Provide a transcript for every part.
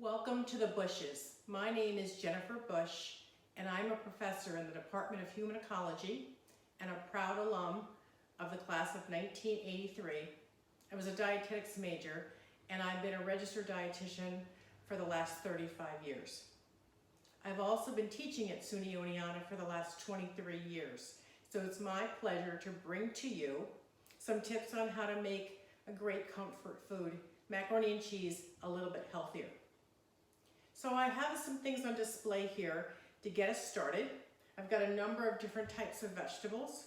Welcome to the Bueches. My name is Jennifer Bush, and I'm a professor in the Department of Human Ecology and a proud alum of the class of 1983. I was a dietetics major, and I've been a registered dietitian for the last 35 years. I've also been teaching at SUNY Oneonta for the last 23 years, so it's my pleasure to bring to you some tips on how to make a great comfort food, macaroni and cheese, a little bit healthier. So I have some things on display here to get us started. I've got a number of different types of vegetables: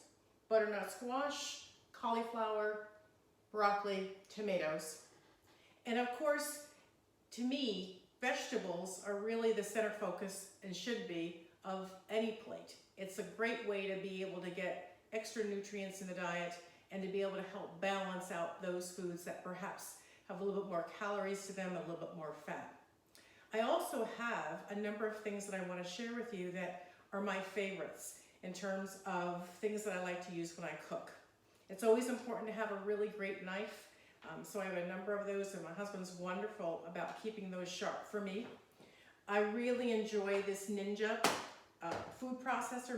butternut squash, cauliflower, broccoli, tomatoes. And of course, to me, vegetables are really the center focus, and should be, of any plate. It's a great way to be able to get extra nutrients in the diet and to be able to help balance out those foods that perhaps have a little bit more calories to them, a little bit more fat. I also have a number of things that I want to share with you that are my favorites in terms of things that I like to use when I cook. It's always important to have a really great knife, so I have a number of those, and my husband's wonderful about keeping those sharp for me. I really enjoy this Ninja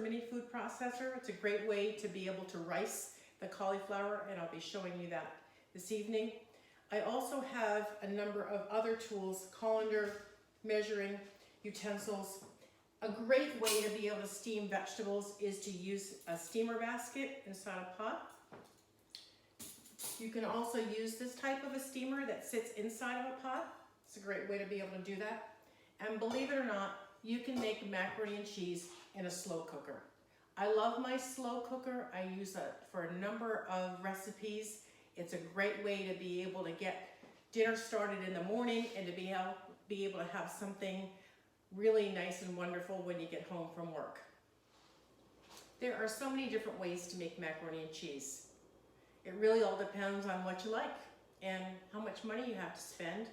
mini food processor. It's a great way to be able to rice the cauliflower, and I'll be showing you that this evening. I also have a number of other tools: colander, measuring utensils. A great way to be able to steam vegetables is to use a steamer basket inside a pot. You can also use this type of a steamer that sits inside of a pot. It's a great way to be able to do that. And believe it or not, you can make macaroni and cheese in a slow cooker. I love my slow cooker. I use it for a number of recipes. It's a great way to be able to get dinner started in the morning and to be able to have something really nice and wonderful when you get home from work. There are so many different ways to make macaroni and cheese. It really all depends on what you like and how much money you have to spend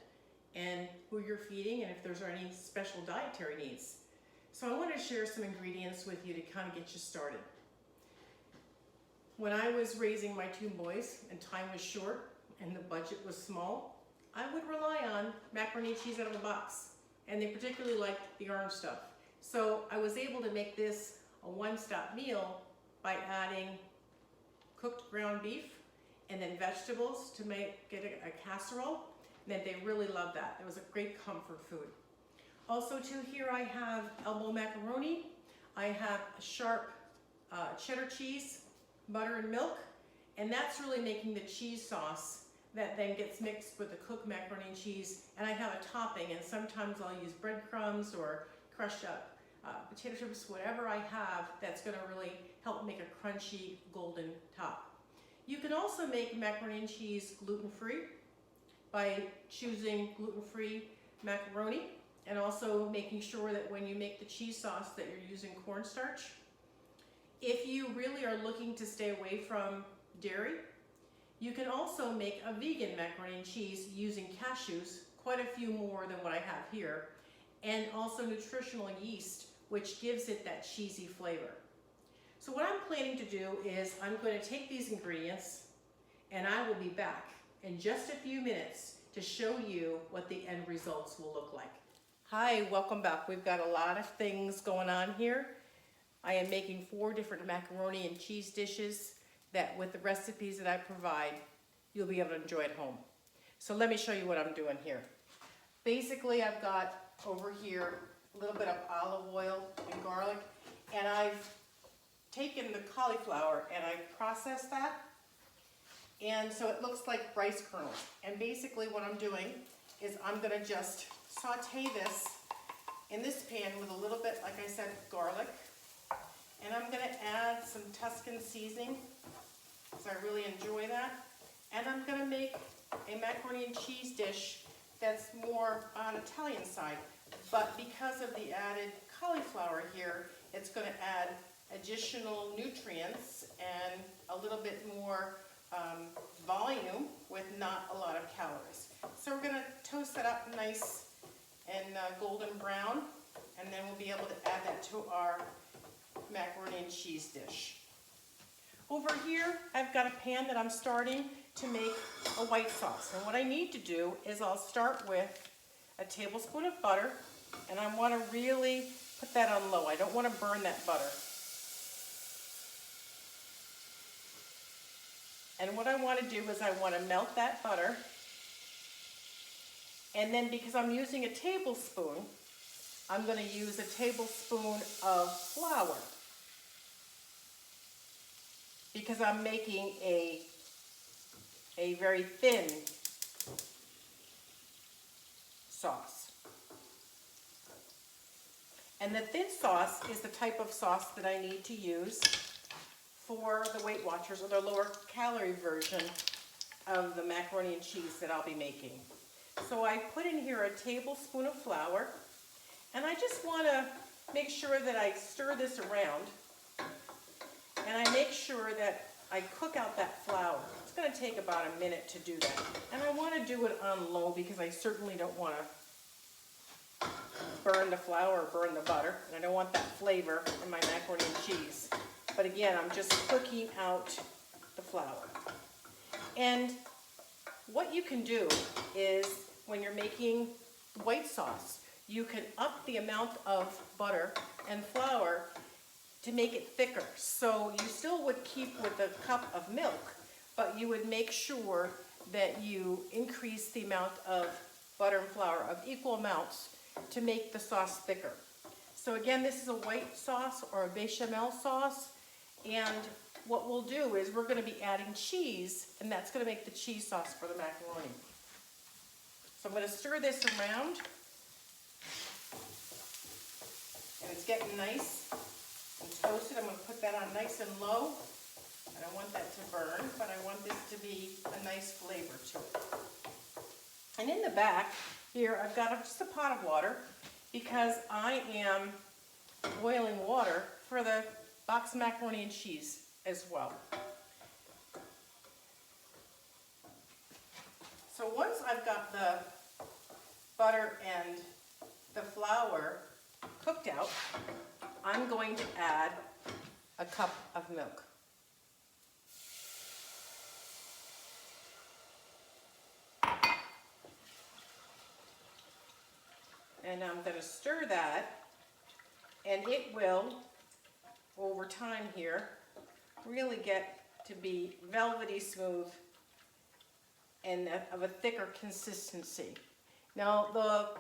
and who you're feeding and if there's any special dietary needs. So I want to share some ingredients with you to kind of get you started. When I was raising my two boys and time was short and the budget was small, I would rely on macaroni and cheese out of the box, and they particularly liked the orange stuff. So I was able to make this a one-stop meal by adding cooked ground beef and then vegetables to make it a casserole, and then they really loved that. It was a great comfort food. Also too, here I have elbow macaroni. I have sharp cheddar cheese, butter and milk, and that's really making the cheese sauce that then gets mixed with the cooked macaroni and cheese. And I have a topping, and sometimes I'll use breadcrumbs or crushed up potato chips, whatever I have that's gonna really help make a crunchy golden top. You can also make macaroni and cheese gluten-free by choosing gluten-free macaroni, and also making sure that when you make the cheese sauce that you're using cornstarch. If you really are looking to stay away from dairy, you can also make a vegan macaroni and cheese using cashews, quite a few more than what I have here, and also nutritional yeast, which gives it that cheesy flavor. So what I'm planning to do is I'm going to take these ingredients, and I will be back in just a few minutes to show you what the end results will look like. Hi, welcome back. We've got a lot of things going on here. I am making 4 different macaroni and cheese dishes that, with the recipes that I provide, you'll be able to enjoy at home. So let me show you what I'm doing here. Basically, I've got over here a little bit of olive oil and garlic, and I've taken the cauliflower and I've processed that, and so it looks like rice kernels. And basically what I'm doing is I'm gonna just saute this in this pan with a little bit, like I said, garlic, and I'm gonna add some Tuscan seasoning, because I really enjoy that. And I'm gonna make a macaroni and cheese dish that's more on Italian side, but because of the added cauliflower here, it's gonna add additional nutrients and a little bit more volume with not a lot of calories. So we're gonna toast that up nice and golden brown, and then we'll be able to add that to our macaroni and cheese dish. Over here, I've got a pan that I'm starting to make a white sauce. And what I need to do is I'll start with a tablespoon of butter, and I want to really put that on low. I don't want to burn that butter. And what I want to do is I want to melt that butter. And then because I'm using a tablespoon, I'm going to use a tablespoon of flour. Because I'm making a very thin sauce. And the thin sauce is the type of sauce that I need to use for the Weight Watchers, or the lower calorie version of the macaroni and cheese that I'll be making. So I put in here a tablespoon of flour, and I just want to make sure that I stir this around, and I make sure that I cook out that flour. It's going to take about a minute to do that. And I want to do it on low because I certainly don't want to burn the flour or burn the butter. And I don't want that flavor in my macaroni and cheese. But again, I'm just cooking out the flour. And what you can do is, when you're making white sauce, you can up the amount of butter and flour to make it thicker. So you still would keep with a cup of milk, but you would make sure that you increase the amount of butter and flour of equal amounts to make the sauce thicker. So again, this is a white sauce or a bechamel sauce, and what we'll do is we're going to be adding cheese, and that's going to make the cheese sauce for the macaroni. So I'm going to stir this around, and it's getting nice and toasted. I'm going to put that on nice and low. I don't want that to burn, but I want this to be a nice flavor to it. And in the back here, I've got just a pot of water because I am boiling water for the box macaroni and cheese as well. So once I've got the butter and the flour cooked out, I'm going to add a cup of milk. And I'm going to stir that, and it will, over time here, really get to be velvety smooth and of a thicker consistency. Now, the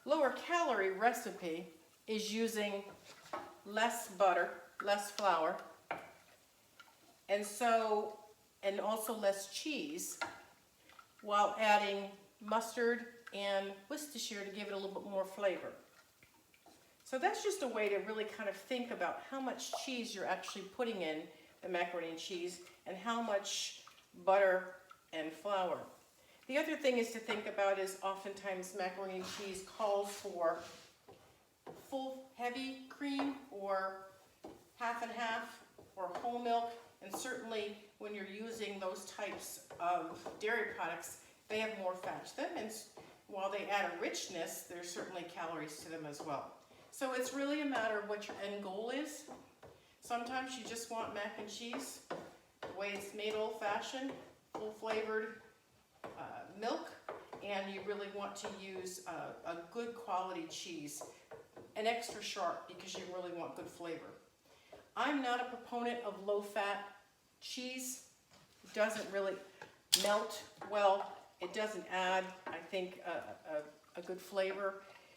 lower calorie recipe is using less butter, less flour, and also less cheese, while adding mustard and Worcestershire to give it a little bit more flavor. So that's just a way to really kind of think about how much cheese you're actually putting in the macaroni and cheese and how much butter and flour. The other thing is to think about is oftentimes macaroni and cheese calls for full heavy cream or half and half or whole milk, and certainly when you're using those types of dairy products, they have more fat to them, and while they add a richness, there's certainly calories to them as well. So it's really a matter of what your end goal is. Sometimes you just want mac and cheese the way it's made, old-fashioned, full-flavored milk, and you really want to use a good quality cheese, an extra sharp, because you really want good flavor. I'm not a proponent of low-fat cheese. It doesn't really melt well. It doesn't add, I think, a good flavor.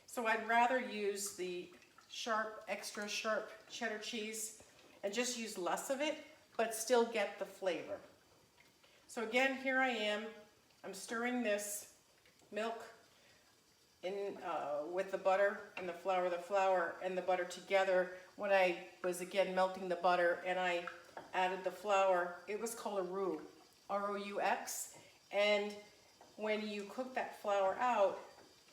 So I'd rather use the sharp, extra sharp cheddar cheese and just use less of it, but still get the flavor. So again, here I am. I'm stirring this milk in with the butter and the flour and the butter together. When I was again melting the butter and I added the flour, it was called a roux, R-O-U-X. And when you cook that flour out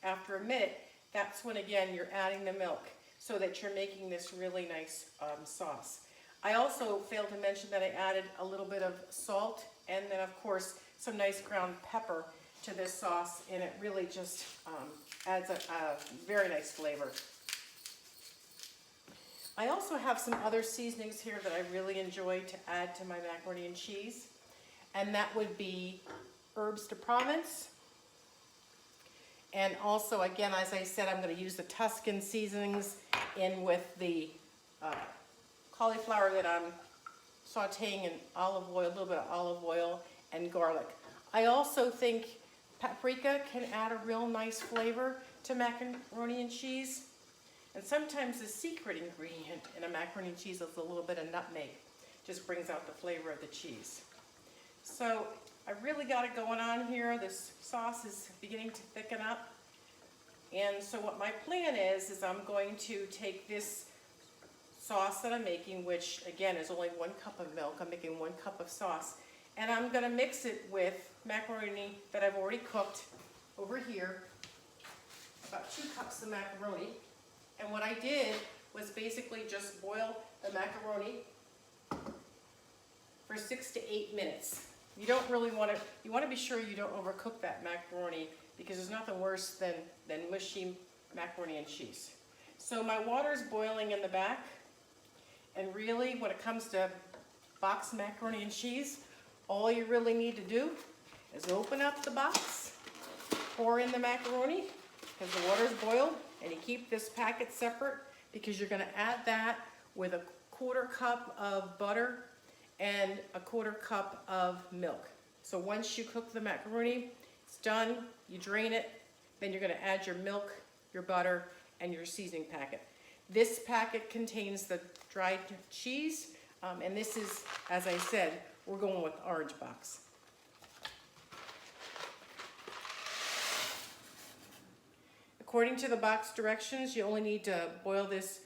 after a minute, that's when again you're adding the milk so that you're making this really nice sauce. I also failed to mention that I added a little bit of salt and then of course some nice ground pepper to this sauce, and it really just adds a very nice flavor. I also have some other seasonings here that I really enjoy to add to my macaroni and cheese, and that would be herbes de Provence And also, again, as I said, I'm going to use the Tuscan seasonings in with the cauliflower that I'm sauteing in olive oil, a little bit of olive oil and garlic. I also think paprika can add a real nice flavor to macaroni and cheese. And sometimes the secret ingredient in a macaroni and cheese is a little bit of nutmeg. Just brings out the flavor of the cheese. So I really got it going on here. This sauce is beginning to thicken up. And so what my plan is I'm going to take this sauce that I'm making, which again is only 1 cup of milk. I'm making 1 cup of sauce. And I'm going to mix it with macaroni that I've already cooked over here. About 2 cups of macaroni. And what I did was basically just boil the macaroni for 6 to 8 minutes. You don't really want to, you want to be sure you don't overcook that macaroni because there's nothing worse than mushy macaroni and cheese. So my water's boiling in the back, and really when it comes to boxed macaroni and cheese, all you really need to do is open up the box, pour in the macaroni, because the water's boiled, and you keep this packet separate because you're going to add that with a 1/4 cup of butter and a 1/4 cup of milk. So once you cook the macaroni, it's done, you drain it, then you're going to add your milk, your butter, and your seasoning packet. This packet contains the dried cheese, and this is, as I said, we're going with orange box. According to the box directions, you only need to boil this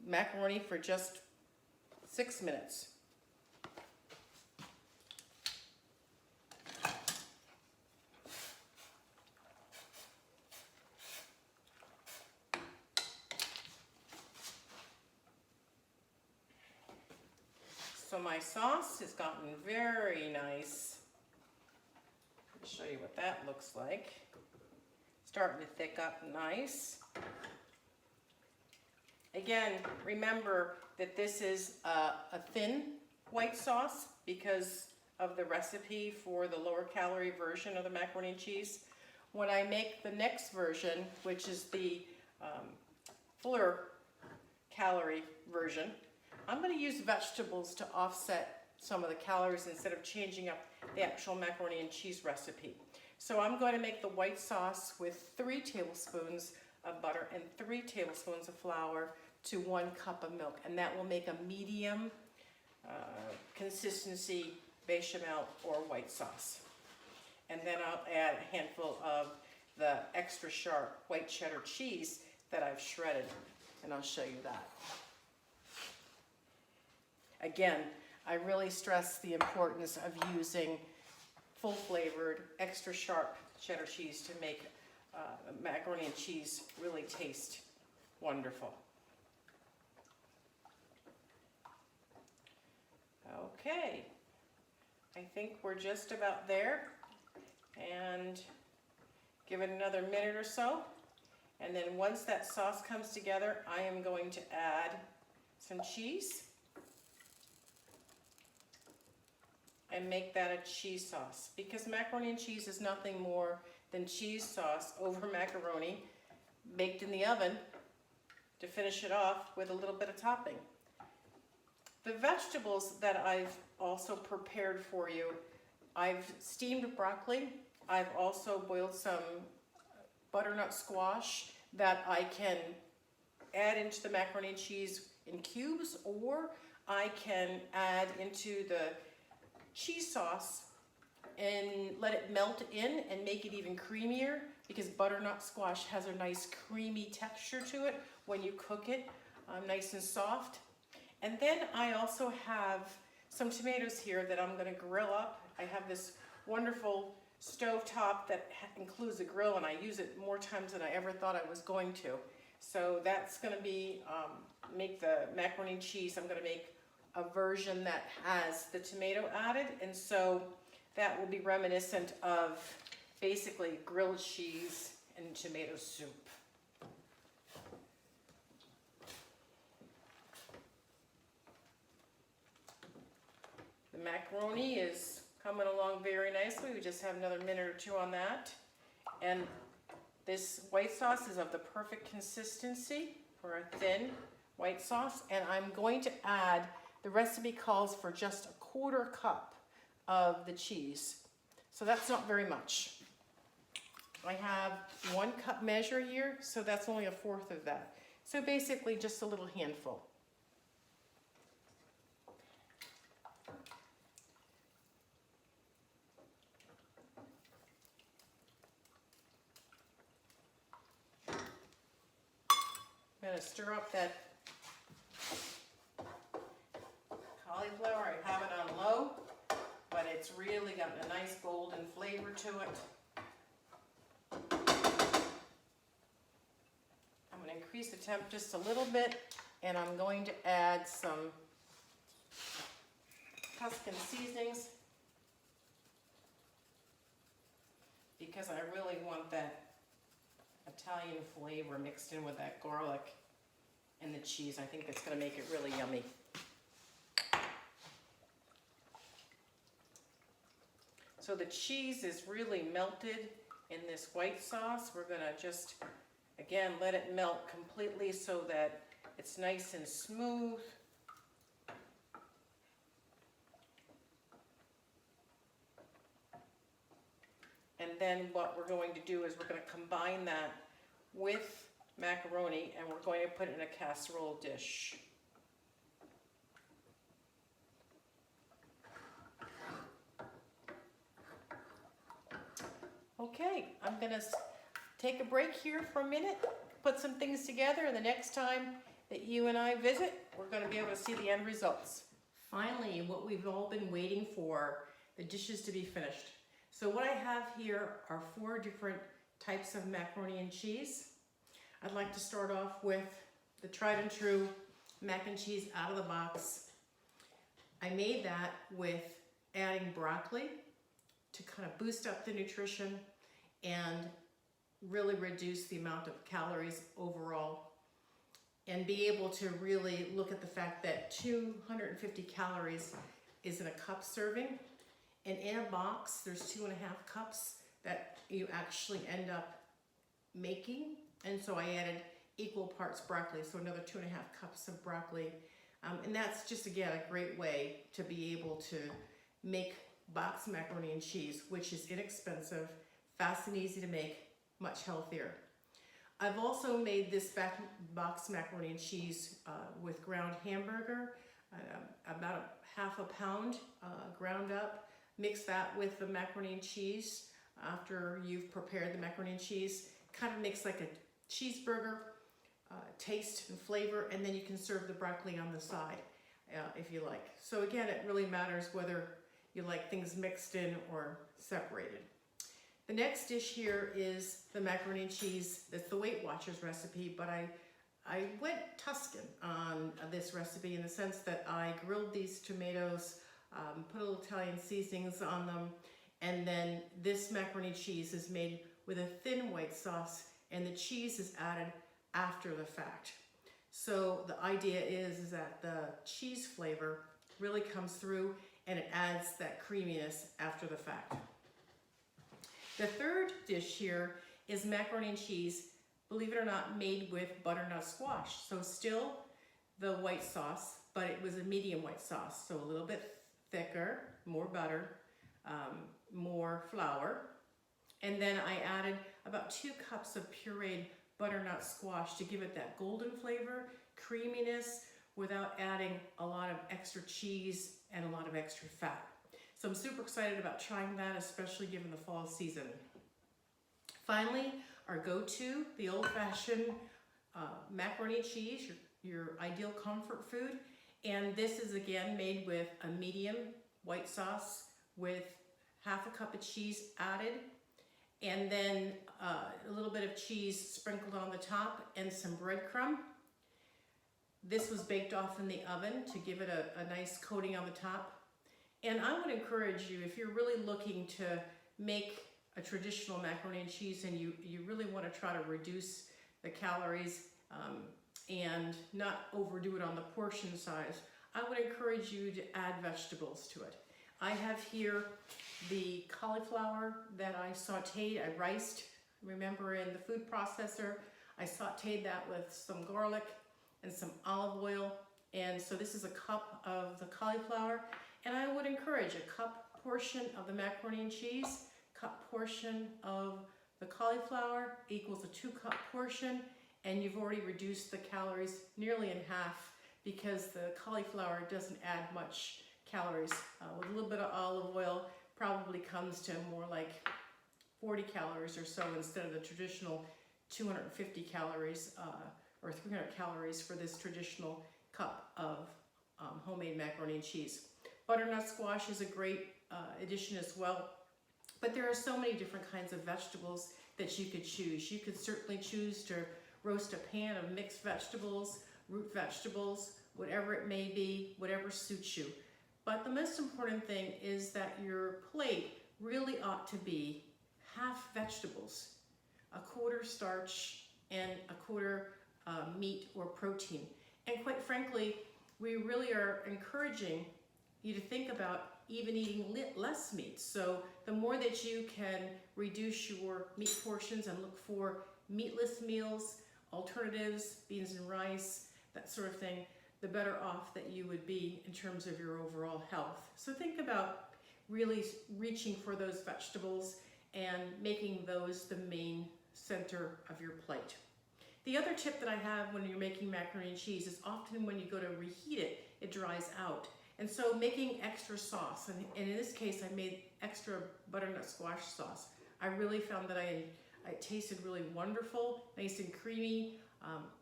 macaroni for just 6 minutes. So my sauce has gotten very nice. Let me show you what that looks like. Starting to thick up nice. Again, remember that this is a thin white sauce because of the recipe for the lower calorie version of the macaroni and cheese. When I make the next version, which is the fuller calorie version, I'm going to use vegetables to offset some of the calories instead of changing up the actual macaroni and cheese recipe. So I'm going to make the white sauce with 3 tablespoons of butter and 3 tablespoons of flour to 1 cup of milk, and that will make a medium consistency bechamel or white sauce. And then I'll add a handful of the extra sharp white cheddar cheese that I've shredded, and I'll show you that. Again, I really stress the importance of using full flavored, extra sharp cheddar cheese to make macaroni and cheese really taste wonderful. Okay, I think we're just about there, and give it another minute or so, and then once that sauce comes together, I am going to add some cheese and make that a cheese sauce, because macaroni and cheese is nothing more than cheese sauce over macaroni baked in the oven to finish it off with a little bit of topping. The vegetables that I've also prepared for you, I've steamed broccoli. I've also boiled some butternut squash that I can add into the macaroni and cheese in cubes, or I can add into the cheese sauce and let it melt in and make it even creamier, because butternut squash has a nice creamy texture to it when you cook it, nice and soft. And then I also have some tomatoes here that I'm going to grill up. I have this wonderful stove top that includes a grill, and I use it more times than I ever thought I was going to. So that's going to be, make the macaroni and cheese. I'm going to make a version that has the tomato added, and so that will be reminiscent of basically grilled cheese and tomato soup. The macaroni is coming along very nicely. We just have another minute or two on that. And This white sauce is of the perfect consistency for a thin white sauce, and I'm going to add, the recipe calls for just a 1/4 cup of the cheese. So that's not very much. I have 1 cup measure here, so that's only a 1/4 of that. So basically just a little handful. I'm going to stir up that cauliflower. I have it on low, but it's really got a nice golden flavor to it. I'm going to increase the temp just a little bit, and I'm going to add some Tuscan seasonings because I really want that Italian flavor mixed in with that garlic and the cheese. I think that's going to make it really yummy. So the cheese is really melted in this white sauce. We're going to just, again, let it melt completely so that it's nice and smooth. And then what we're going to do is we're going to combine that with macaroni, and we're going to put it in a casserole dish. Okay, I'm going to take a break here for a minute, put some things together, and the next time that you and I visit, we're going to be able to see the end results. Finally, what we've all been waiting for, the dishes to be finished. So what I have here are 4 different types of macaroni and cheese. I'd like to start off with the tried and true mac and cheese out of the box. I made that with adding broccoli to kind of boost up the nutrition and really reduce the amount of calories overall, and be able to really look at the fact that 250 calories is in a cup serving. And in a box, there's 2.5 cups that you actually end up making. And so I added equal parts broccoli, so another 2.5 cups of broccoli. And that's just, again, a great way to be able to make box macaroni and cheese, which is inexpensive, fast and easy to make, much healthier. I've also made this box macaroni and cheese with ground hamburger, about 1/2 pound ground up. Mix that with the macaroni and cheese after you've prepared the macaroni and cheese. Kind of makes like a cheeseburger taste and flavor, and then you can serve the broccoli on the side if you like. So again, it really matters whether you like things mixed in or separated. The next dish here is the macaroni and cheese. That's the Weight Watchers recipe, but I went Tuscan on this recipe in the sense that I grilled these tomatoes, put a little Italian seasonings on them, and then this macaroni and cheese is made with a thin white sauce, and the cheese is added after the fact. So the idea is that the cheese flavor really comes through and it adds that creaminess after the fact. The third dish here is macaroni and cheese, believe it or not, made with butternut squash. So still the white sauce, but it was a medium white sauce, so a little bit thicker, more butter, more flour. And then I added about 2 cups of pureed butternut squash to give it that golden flavor, creaminess, without adding a lot of extra cheese and a lot of extra fat. So I'm super excited about trying that, especially given the fall season. Finally, our go-to, the old-fashioned macaroni and cheese, your ideal comfort food. And this is again made with a medium white sauce with 1/2 cup of cheese added, and then a little bit of cheese sprinkled on the top and some breadcrumb. This was baked off in the oven to give it a nice coating on the top. And I would encourage you, if you're really looking to make a traditional macaroni and cheese and you really want to try to reduce the calories and not overdo it on the portion size, I would encourage you to add vegetables to it. I have here the cauliflower that I sauteed, I riced Remember, in the food processor, I sauteed that with some garlic and some olive oil. And so this is a cup of the cauliflower. And I would encourage a cup portion of the macaroni and cheese, cup portion of the cauliflower equals a 2-cup portion. And you've already reduced the calories nearly in half because the cauliflower doesn't add much calories. With a little bit of olive oil, probably comes to more like 40 calories or so instead of the traditional 250 calories or 300 calories for this traditional cup of homemade macaroni and cheese. Butternut squash is a great addition as well. But there are so many different kinds of vegetables that you could choose. You could certainly choose to roast a pan of mixed vegetables, root vegetables, whatever it may be, whatever suits you. But the most important thing is that your plate really ought to be half vegetables, a quarter starch, and a quarter meat or protein. And quite frankly, we really are encouraging you to think about even eating less meat. So the more that you can reduce your meat portions and look for meatless meals, alternatives, beans and rice, that sort of thing, the better off that you would be in terms of your overall health. So think about really reaching for those vegetables and making those the main center of your plate. The other tip that I have when you're making macaroni and cheese is often when you go to reheat it, it dries out. And so making extra sauce, and in this case I made extra butternut squash sauce. I really found that it tasted really wonderful, nice and creamy,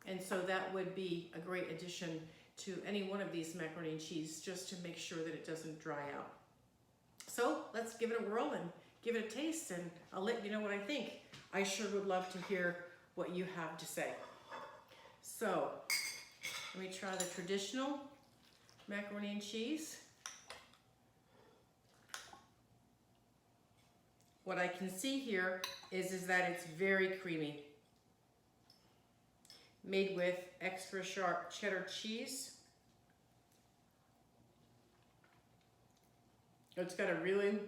and so that would be a great addition to any one of these macaroni and cheese just to make sure that it doesn't dry out. So let's give it a whirl and give it a taste, and I'll let you know what I think. I sure would love to hear what you have to say. So let me try the traditional macaroni and cheese. What I can see here is that it's very creamy. Made with extra sharp cheddar cheese. It's got a really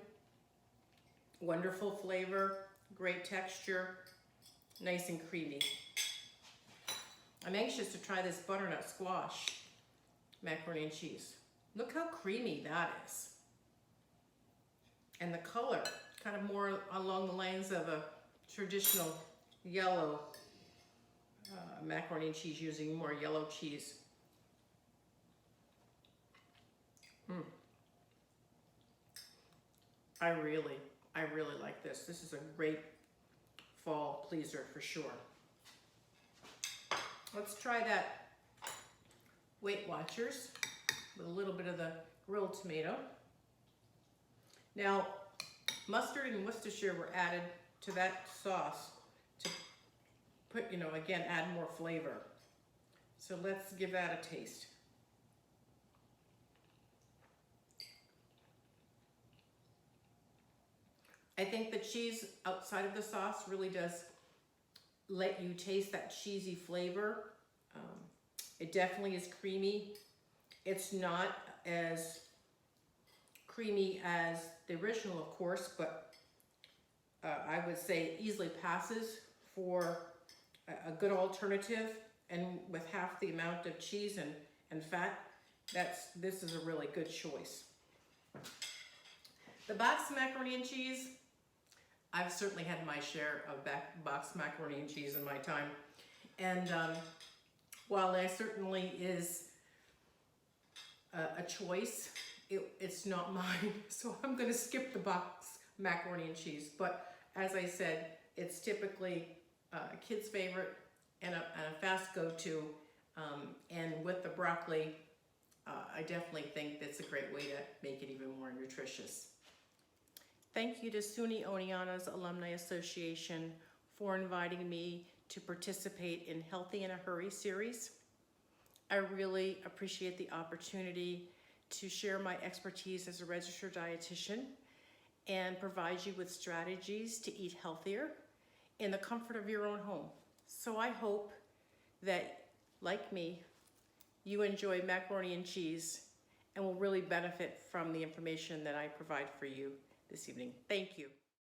wonderful flavor, great texture, nice and creamy. I'm anxious to try this butternut squash macaroni and cheese. Look how creamy that is. And the color, kind of more along the lines of a traditional yellow macaroni and cheese, using more yellow cheese. I really like this. This is a great fall pleaser for sure. Let's try that Weight Watchers with a little bit of the grilled tomato. Now, mustard and Worcestershire were added to that sauce to put, again, add more flavor. So let's give that a taste. I think the cheese outside of the sauce really does let you taste that cheesy flavor. It definitely is creamy. It's not as creamy as the original, of course, but I would say it easily passes for a good alternative, and with half the amount of cheese and fat, this is a really good choice. The boxed macaroni and cheese, I've certainly had my share of boxed macaroni and cheese in my time, and while it certainly is a choice, it's not mine, so I'm going to skip the boxed macaroni and cheese. But as I said, it's typically a kid's favorite and a fast go-to, and with the broccoli, I definitely think that's a great way to make it even more nutritious. Thank you to SUNY Oneonta's Alumni Association for inviting me to participate in Healthy in a Hurry series. I really appreciate the opportunity to share my expertise as a registered dietitian and provide you with strategies to eat healthier in the comfort of your own home. So I hope that, like me, you enjoy macaroni and cheese and will really benefit from the information that I provide for you this evening. Thank you.